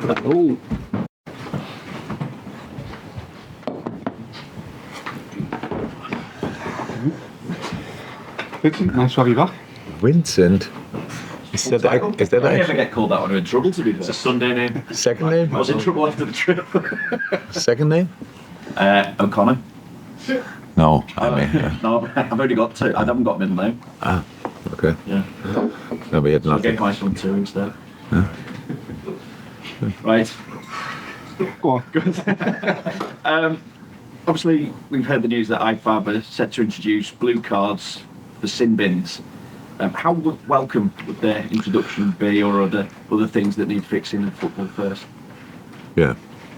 Oh. Vincent, nice to have you back. Vincent? Is that I never get called that when I'm in trouble, to be fair. It's a Sunday name. Second name? I was in trouble after the trip. Second name? O'Connor. No, I mean... No, I've only got two. I haven't got a middle name. Ah, okay. Yeah. No, we had So I nothing. gave my son two instead. Yeah. Right. Go on. Good. Obviously, we've heard the news that IFAB are set to introduce blue cards for sin bins. How welcome would their introduction be, or are there other things that need fixing in football first? Yeah,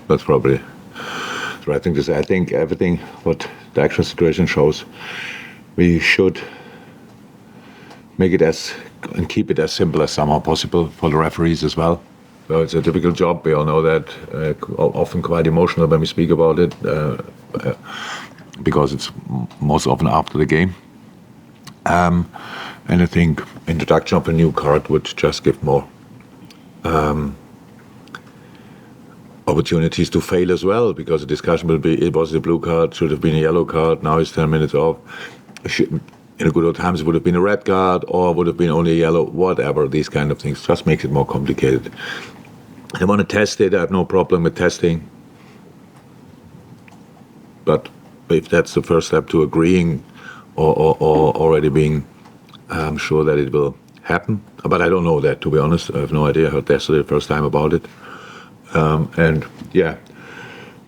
that's probably the right thing to say. I think everything what the actual situation shows, we should make it and keep it as simple as somehow possible for the referees as well. So it's a difficult job. We all know that. Often quite emotional when we speak about it, because it's most often after the game. And I think introduction of a new card would just give more opportunities to fail as well, because the discussion will be, it was a blue card, should have been a yellow card, now it's 10 minutes off. In the good old times it would have been a red card, or would have been only a yellow, whatever, these kind of things. Just makes it more complicated. I want to test it, I have no problem with testing. But if that's the first step to agreeing or already being sure that it will happen. But I don't know that, to be honest. I have no idea. I heard yesterday the first time about it. And yeah,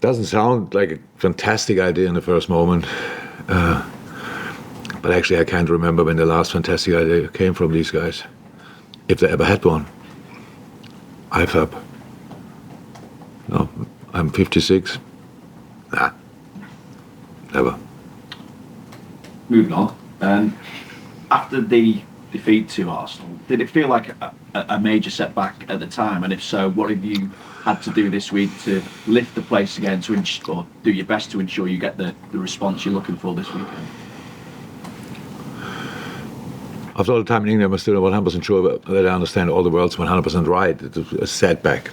doesn't sound like a fantastic idea in the first moment. But actually I can't remember when the last fantastic idea came from these guys. If they ever had one. IFAB. No, I'm 56. Nah, never. Moving on. After the defeat to Arsenal, did it feel like a major setback at the time? And if so, what have you had to do this week to lift the place again, or do your best to ensure you get the response you're looking for this weekend? After all the time in England, I'm still not 100% sure that I understand all the words 100% right. It was a setback.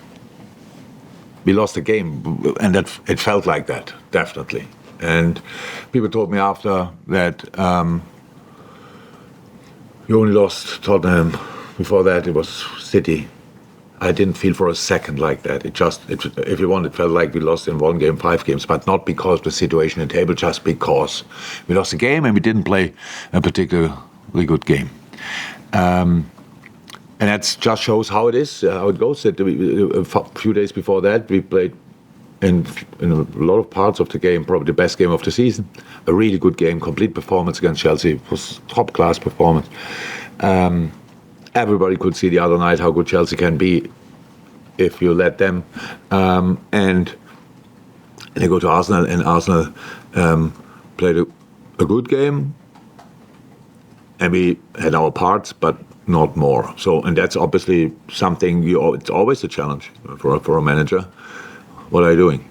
We lost the game, and that it felt like that, definitely. And people told me after that you only lost Tottenham. Before that, it was City. I didn't feel for a second like that. If you want, it felt like we lost in one game, 5 games, but not because of the situation in the table, just because we lost the game and we didn't play a particularly good game. And that just shows how it is, how it goes. That a few days before that, we played in a lot of parts of the game, probably the best game of the season. A really good game, complete performance against Chelsea. It was top-class performance. Everybody could see the other night how good Chelsea can be if you let them. And they go to Arsenal, and Arsenal played a good game. And we had our parts, but not more. So, and that's obviously something, it's always a challenge for a manager. What are you doing?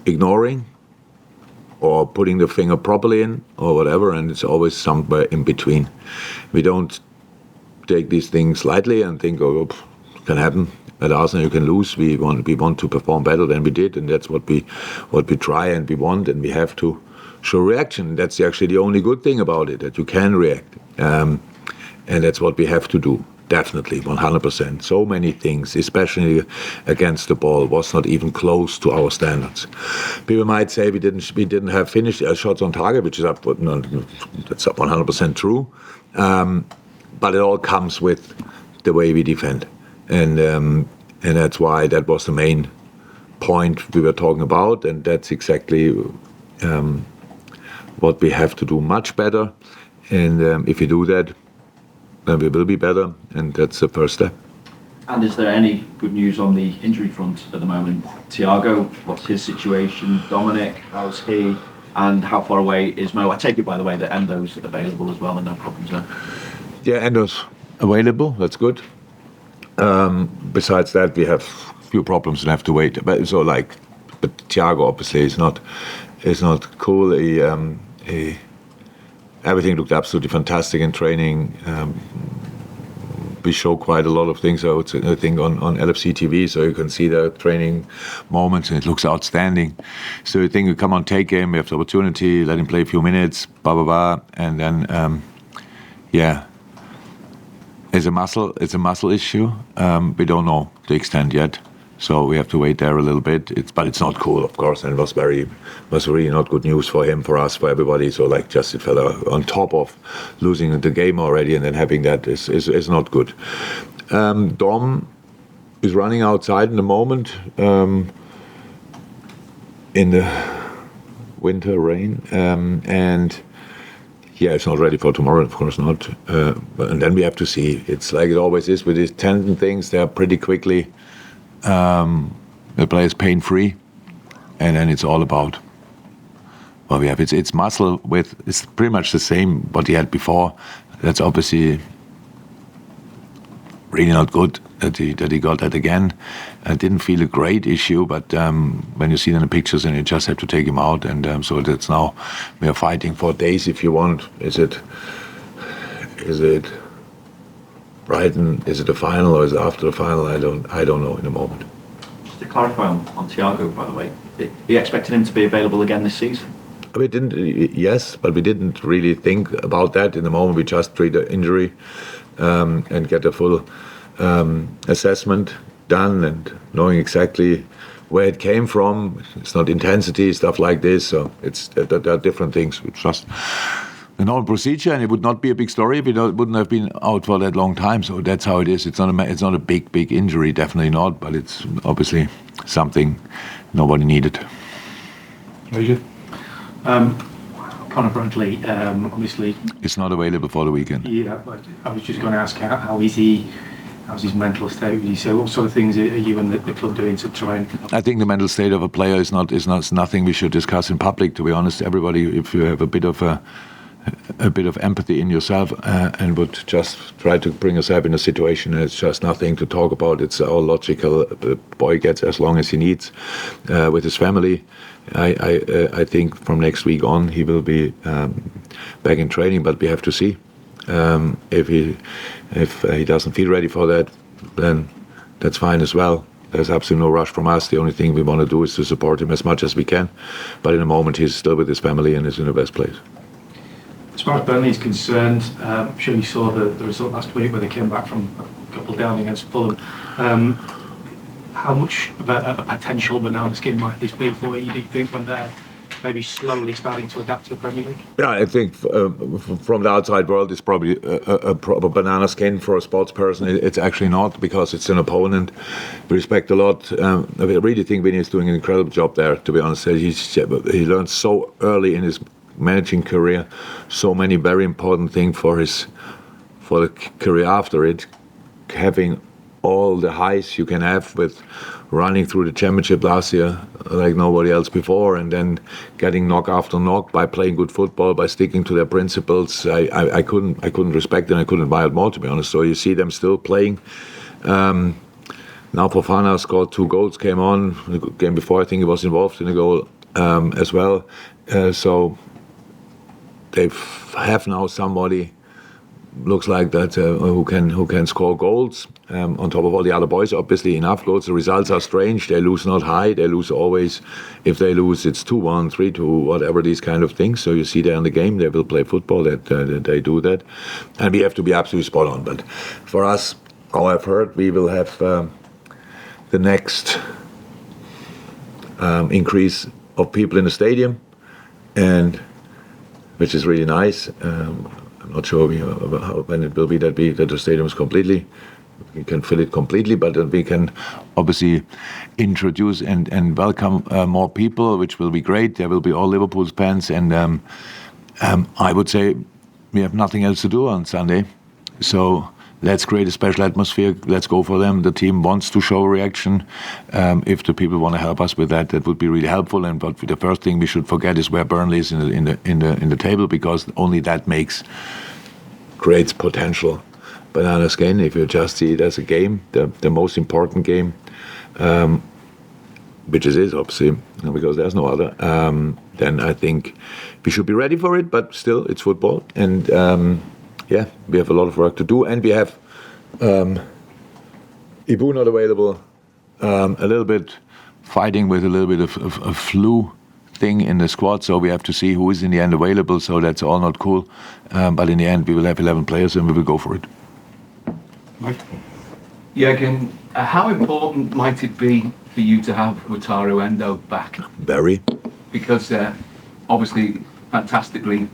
Ignoring? Or putting the finger properly in? Or whatever, and it's always somewhere in between. We don't take these things lightly and think, oh, it can happen. At Arsenal you can lose. We want to perform better than we did, and that's what we try and we want, and we have to show reaction. That's actually the only good thing about it, that you can react. And that's what we have to do, definitely, 100%. So many things, especially against the ball, was not even close to our standards. People might say we didn't have finished shots on target, which is that's 100% true. But it all comes with the way we defend, and that's why that was the main point we were talking about, and that's exactly what we have to do much better. And if we do that, then we will be better, and that's the first step. And is there any good news on the injury front at the moment? Thiago, what's his situation? Dominic, how's he? And how far away is Mo? I take it, by the way, that Endo's available as well, and no problems there. Yeah, Endo's available. That's good. Besides that, we have a few problems and have to wait. But Thiago obviously is not cool. Everything looked absolutely fantastic in training. we show quite a lot of things. I think on LFC TV, so you can see the training moments, and it looks outstanding. So you think you come on, take him, we have the opportunity, let him play a few minutes, blah blah blah, and then it's a muscle issue. We don't know the extent yet. So we have to wait there a little bit. But it's not cool, of course, and it was really not good news for him, for us, for everybody. So like just it fell on top of losing the game already, and then having that is not good. Dom is running outside in the moment in the winter rain, and it's not ready for tomorrow, of course not. And then we have to see. It's like it always is with these tendon things. They are pretty quickly. The play is pain-free, and then it's all about what we have. It's muscle it's pretty much the same what he had before. That's obviously really not good that he got that again. I didn't feel a great issue, but when you see it in the pictures, and you just have to take him out, and so that's now we are fighting for days if you want. Is it Brighton, is it the final or is it after the final? I don't know in the moment. Just to clarify on Thiago, by the way, are you expecting him to be available again this season? We didn't, yes, but we didn't really think about that in the moment. We just treat the injury and get a full assessment done, and knowing exactly where it came from. It's not intensity, stuff like this. So there are different things. It's just the normal procedure, and it would not be a big story if it wouldn't have been out for that long time. So that's how it is. It's not a big injury, definitely not. But it's obviously something nobody needed. Conor Bradley, obviously, it's not available for the weekend. Yeah, I was just going to ask how is he? How's his mental state? So what sort of things are you and the club doing to try and? I think the mental state of a player is nothing we should discuss in public. To be honest, everybody, if you have a bit of empathy in yourself and would just try to bring yourself in a situation, it's just nothing to talk about. It's all logical. The boy gets as long as he needs with his family. I think from next week on he will be back in training, but we have to see. If he doesn't feel ready for that, then that's fine as well. There's absolutely no rush from us. The only thing we want to do is to support him as much as we can. But in the moment, he's still with his family and is in the best place. As far as Burnley is concerned, I'm sure you saw the result last week where they came back from a couple down against Fulham. How much of a potential banana skin might this be for you, do you think, when they're maybe slowly starting to adapt to the Premier League? Yeah, I think from the outside world, it's probably a proper banana skin for a sports person. It's actually not, because it's an opponent. We respect a lot. I really think Vinny is doing an incredible job there, to be honest. He learned so early in his managing career so many very important things for the career after it. Having all the highs you can have with running through the championship last year like nobody else before, and then getting knock after knock by playing good football, by sticking to their principles. I couldn't respect them. I couldn't buy it more, to be honest. So you see them still playing. Now Fofana scored 2 goals, came on. The game before, I think he was involved in a goal as well. So they have now somebody, looks like that, who can score goals on top of all the other boys. Obviously enough goals. The results are strange. They lose not high. They lose always. If they lose, it's 2-1, 3-2, whatever, these kind of things. So you see there in the game, they will play football. That they do that, and we have to be absolutely spot on. But for us, how I've heard, we will have the next increase of people in the stadium, and which is really nice. I'm not sure when it will be that the stadium is we can fill it completely, but that we can obviously introduce and welcome more people, which will be great. There will be all Liverpool's fans, and I would say we have nothing else to do on Sunday. So let's create a special atmosphere. Let's go for them. The team wants to show reaction. If the people want to help us with that, that would be really helpful. And but the first thing we should forget is where Burnley is in the table, because only that creates potential banana skin. If you just see it as a game, the most important game, which it is obviously, because there's no other, then I think we should be ready for it. But still, it's football, and we have a lot of work to do, and we have Ibu not available. A little bit fighting with a little bit of a flu thing in the squad, so we have to see who is in the end available. So that's all not cool. But in the end, we will have 11 players and we will go for it. Mike? Jurgen, how important might it be for you to have Wataru Endo back? Very. Because obviously fantastically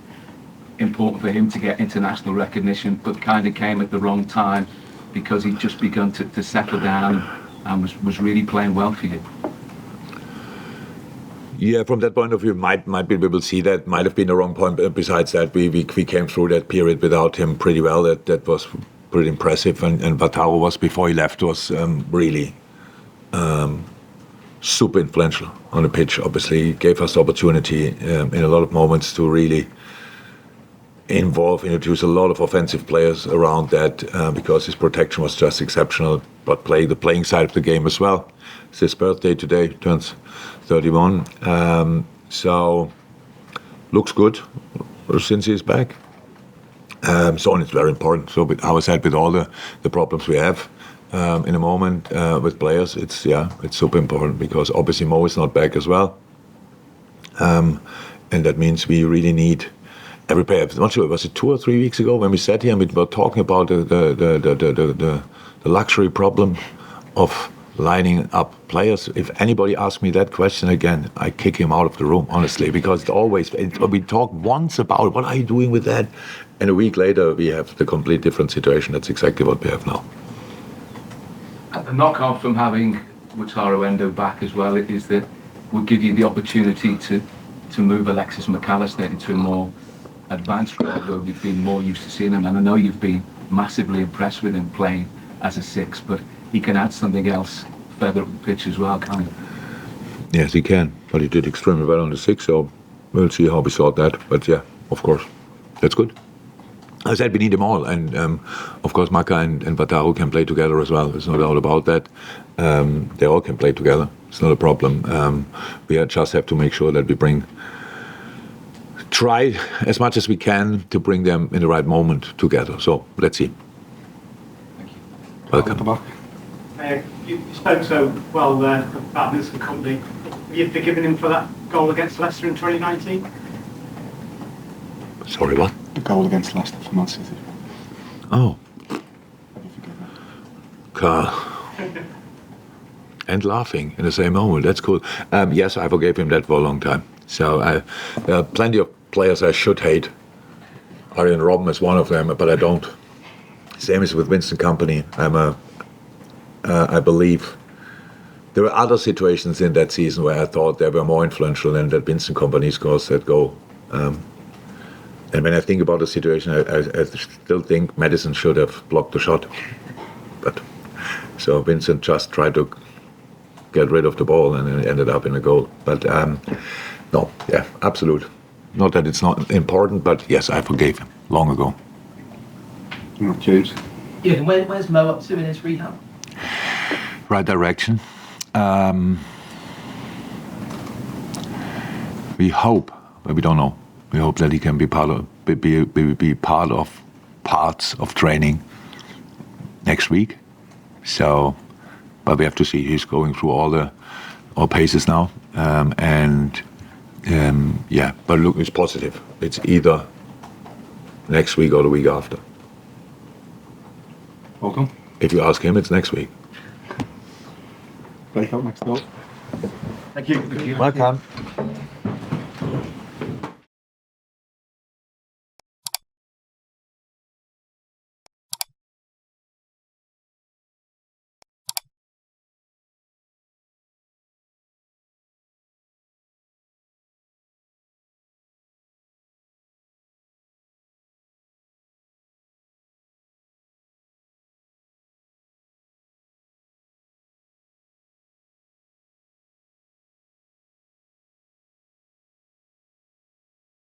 important for him to get international recognition, but kind of came at the wrong time because he'd just begun to settle down and was really playing well for you. Yeah, from that point of view, might be we will see that might have been the wrong point. But besides that, we came through that period without him pretty well. That was pretty impressive. And Wataru was, before he left, was really super influential on the pitch. Obviously, he gave us the opportunity in a lot of moments to really introduce a lot of offensive players around that because his protection was just exceptional. But the playing side of the game as well. It's his birthday today, turns 31. So looks good since he's back. So it's very important. So with our side, with all the problems we have in the moment with players, it's super important because obviously Mo is not back as well. And that means we really need every player. I'm not sure, was it 2 or 3 weeks ago when we sat here and we were talking about the luxury problem of lining up players. If anybody asks me that question again, I kick him out of the room, honestly, because we talk once about what are you doing with that, and a week later we have the complete different situation. That's exactly what we have now. The knock-on from having Wataru Endo back as well is that will give you the opportunity to move Alexis Mac Allister into a more advanced role where we've been more used to seeing him. And I know you've been massively impressed with him playing as a 6, but he can add something else further up the pitch as well, can't he? Yes, he can, but he did extremely well on the 6, so we'll see how we sort that. But yeah, of course, that's good. I said we need them all, and of course Maka and Wataru can play together as well. There's no doubt about that. They all can play together. It's not a problem. We just have to make sure that we try as much as we can to bring them in the right moment together. So let's see. Thank you. Welcome. You spoke so well there about Vincent Kompany. Were you forgiving him for that goal against Leicester in 2019? Sorry, what? The goal against Leicester for Man City. Oh. Have you forgiven? Carl. And laughing in the same moment. That's cool. Yes, I forgave him that for a long time. So there are plenty of players I should hate. Arjen Robben is one of them, but I don't. Same as with Vincent Kompany. I believe there were other situations in that season where I thought they were more influential than that Vincent Kompany scores that goal. And when I think about the situation, I still think Madison should have blocked the shot. But so Vincent just tried to get rid of the ball and it ended up in a goal. But no, yeah, absolute. Not that it's not important, but yes, I forgave him long ago. James? Yeah, where's Mo up to in his rehab? Right direction. We hope, but we don't know. We hope that he can be part of parts of training next week. So, but we have to see. He's going through all paces now, yeah. But look, it's positive. It's either next week or the week after. Welcome. If you ask him, it's next week. Breakout next door. Thank you. Welcome.